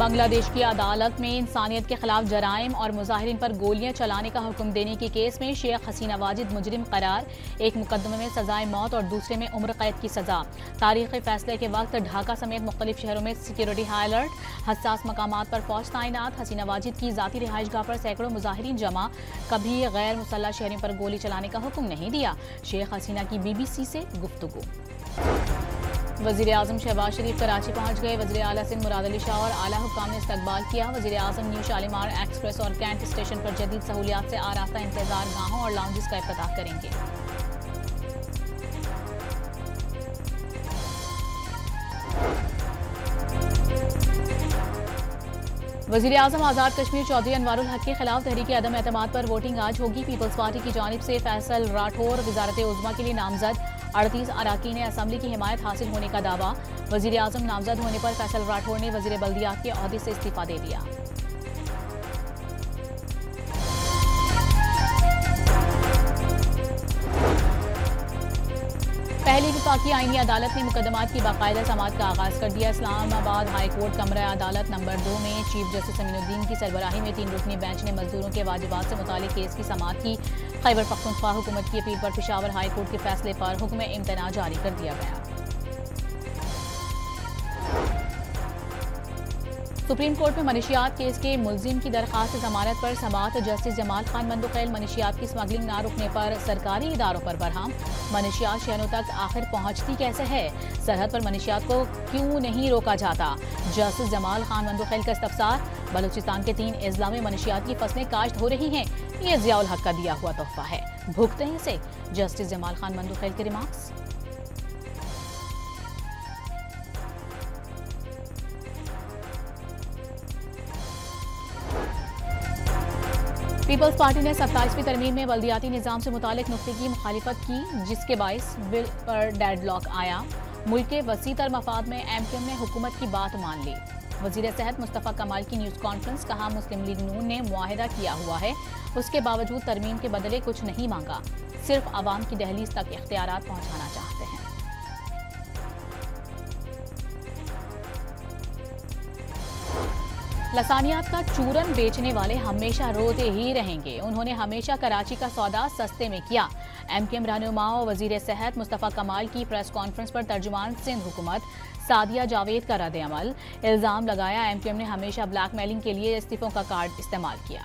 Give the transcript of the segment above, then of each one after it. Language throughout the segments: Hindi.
बांग्लादेश की अदालत में इंसानियत के खिलाफ जराइम और मुजाहिरीन पर गोलियां चलाने का हुक्म देने के केस में शेख हसीना वाजिद मुजरिम करार। एक मुकदमे में सजाए मौत और दूसरे में उम्र कैद की सजा। तारीखी फैसले के वक्त ढाका समेत मुख्तलिफ शहरों में सिक्योरिटी हाई अलर्ट, हसास मकामात पर फौज तैनात। हसीना वाजिद की जाती रिहाइशगाह पर सैकड़ों मुजाहिरीन जमा। कभी गैर मुसल्लह शहरों पर गोली चलाने का हुक्म नहीं दिया। शेख हसीना की BBC से गुफ्तगू। वज़ीर आज़म शहबाज शरीफ कराची पहुंच गए। वज़ीर आला सिंध मुराद अली शाह और आला हुक्काम ने इस्तकबाल किया। वज़ीर आज़म न्यू शालीमार एक्सप्रेस और कैंट स्टेशन पर जदीद सहूलियात से आरास्ता इंतजार गाहों और लाउंजेस का इफ्तिताह करेंगे। वज़ीर आज़म आज़ाद कश्मीर चौधरी अनवारुल हक के खिलाफ तहरीक अदम एतमाद पर वोटिंग आज होगी। पीपल्स पार्टी की जानिब से फैसल राठौर वज़ारत उज़्मा के लिए नामजद। 38 अराकीन असम्बली की हिमायत हासिल होने का दावा। वज़ीर आज़म नामजद होने पर फैसल राठौर ने वज़ीर बल्दियात के ओहदे से इस्तीफा दे दिया। पहली विफाकी आईनी अदालत ने मुकदमात की बाकायदा समाअत का आगाज कर दिया। इस्लामाबाद हाई कोर्ट कमरा अदालत नंबर 2 में चीफ जस्टिस अमीनुद्दीन की सरबराही में 3 रुकनी बेंच ने मजदूरों के वाजिबात से मुतालिक केस की समाअत की। खैबर पख्तूनख्वा हुकूमत की अपील पर पेशावर हाई कोर्ट के फैसले पर हुक्म इम्तना जारी कर दिया गया। सुप्रीम कोर्ट में मनशियात केस के मुलजिम की दरखास्त जमानत पर समाअत। जस्टिस जमाल खान मंदुखैल मनशियात की स्मगलिंग न रुकने पर सरकारी इदारों पर बरहम। मनशियात शहरों तक आखिर पहुंचती कैसे है? सरहद पर मनशियात को क्यों नहीं रोका जाता? जस्टिस जमाल खान मंदुखैल का इस्तफसार। बलूचिस्तान के 3 अजला में मनशियात की फसलें काश्त हो रही हैं। ये ज़ियाउल हक का दिया हुआ तोहफा है, भुगते हैं इसे। जस्टिस जमाल खान मंदुखैल के रिमार्क्स। पीपल्स पार्टी ने 27वीं तरमीम में बल्दियाती निज़ाम से मुतालिक नुक्ते की मुखालिफत की, जिसके बाइस बिल पर डेडलॉक आया। मुल्क के वसीतर मफाद में MQM ने हुकूमत की बात मान ली। वज़ीर सेहत मुस्तफ़ा कमाल की न्यूज़ कॉन्फ्रेंस। कहा, मुस्लिम लीग नून ने मुआहिदा किया हुआ है, उसके बावजूद तरमीम के बदले कुछ नहीं मांगा, सिर्फ आवाम की दहलीज तक इख्तियारात पहुँचाना चाहते हैं। लसानियात का चूरन बेचने वाले हमेशा रोते ही रहेंगे। उन्होंने हमेशा कराची का सौदा सस्ते में किया। MQM रहनुमा और वज़ीर सेहत मुस्तफ़ा कमाल की प्रेस कॉन्फ्रेंस पर तर्जुमान सिंध हुकूमत सादिया जावेद का रद्द अमल। इल्ज़ाम लगाया, MQM ने हमेशा ब्लैकमेलिंग के लिए इस्तीफों का कार्ड इस्तेमाल किया।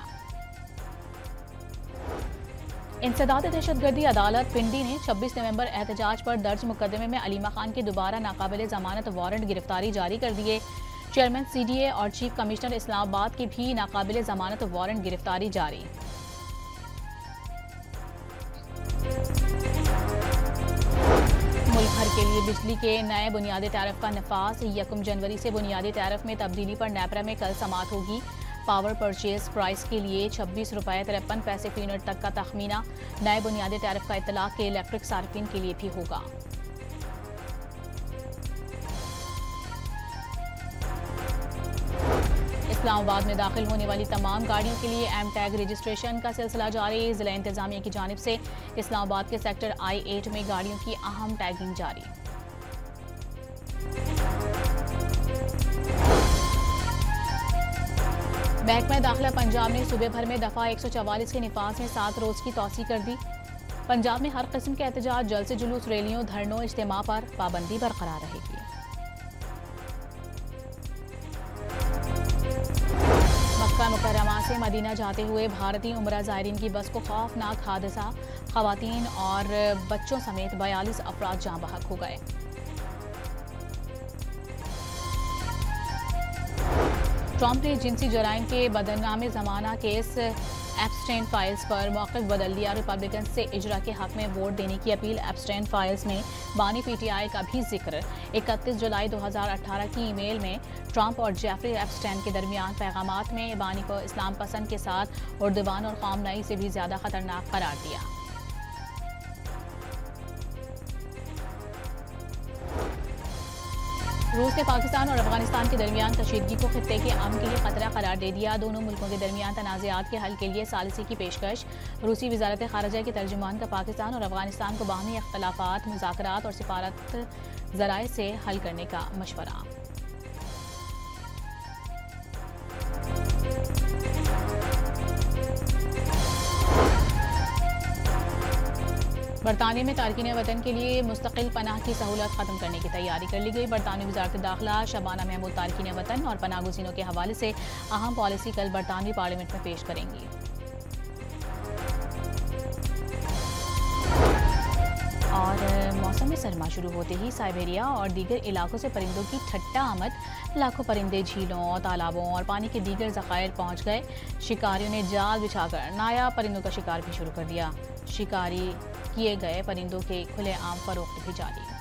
इंसदाद दहशतगर्दी अदालत पिंडी ने 26 नवंबर एहतजाज पर दर्ज मुकदमे में अलीमा खान की दोबारा नाकाबिले जमानत वारंट गिरफ्तारी जारी कर दिए। चेयरमैन CDA और चीफ कमिश्नर इस्लामाबाद की भी नाकाबिले जमानत वारंट गिरफ्तारी जारी। मुल्क भर के लिए बिजली के नए बुनियादी टैरिफ का नफाज। 1 जनवरी से बुनियादी टैरिफ में तब्दीली पर नेपरा में कल समाअत होगी। पावर परचेज प्राइस के लिए 26 रुपये 53 पैसे फी यूनिट तक का तखमीना। नए बुनियादी टैरिफ का इतलाक के इलेक्ट्रिक सार्फिन के लिए भी होगा। इस्लामाबाद में दाखिल होने वाली तमाम गाड़ियों के लिए एम टैग रजिस्ट्रेशन का सिलसिला जारी। जिला इंतजामिया की जानिब से इस्लामाबाद के सेक्टर I-8 में गाड़ियों की अहम टैगिंग जारी। महकमा दाखिला पंजाब ने सूबे भर में दफा 144 के निफाज में 7 रोज की तौसी कर दी। पंजाब में हर किस्म के एहतजाज, जलसे जुलूस, रैलियों, धरनों, इज्तिमा पर पाबंदी बरकरार रहेगी। मक्का मुकर्रमा से मदीना जाते हुए भारतीय उम्रा ज़ायरीन की बस को खौफनाक हादसा। खवातीन और बच्चों समेत 42 अफराद जाँ बहक हो गए। ट्रंप ने जिनसी जराइम के बदनामे ज़माना केस एप्स्टेन फाइल्स पर मौक़िफ़ बदल लिया। रिपब्लिकन से इजरा के हक में वोट देने की अपील। एप्स्टेन फाइल्स में बानी PTI का भी जिक्र। 31 जुलाई 2018 की ईमेल में ट्रंप और जेफरी एप्स्टेन के दरमियान पैगामात में बानी को इस्लाम पसंद के साथ उर्दवान और ख़ामनई से भी ज़्यादा ख़तरनाक करार दिया। रूस ने पाकिस्तान और अफगानिस्तान के दरमियान कशीदगी को खित्ते के अमन के लिए खतरा करार दे दिया। दोनों मुल्कों के दरमियान तनाज़ात के हल के लिए सालिसी की पेशकश। रूसी वज़ारत ख़ारिजा के तर्जुमान का पाकिस्तान और अफगानिस्तान को बाहमी इख्तलाफात, मुज़ाकरात और सिफारत ज़राए से हल करने का मशवरा। बरतानिया में तारकीन वतन के लिए मुस्तकिल पनाह की सहूलत खत्म करने की तैयारी कर ली गई। बरतानवी वज़ारत दाखिला शबाना महमूद तारकीन वतन और पनाह गुज़ीनों के हवाले से अहम पॉलिसी कल बरतानवी पार्लियामेंट में पेश करेंगी। और मौसम सरमा शुरू होते ही साइबेरिया और दीगर इलाकों से परिंदों की ठट्टा आमद। लाखों परिंदे झीलों, तालाबों और पानी के दीगर ज़खायर पहुंच गए। शिकारियों ने जाल बिछाकर नायाब परिंदों का शिकार भी शुरू कर दिया। शिकारी किए गए परिंदों के खुलेआम फरोख्त भी जारी।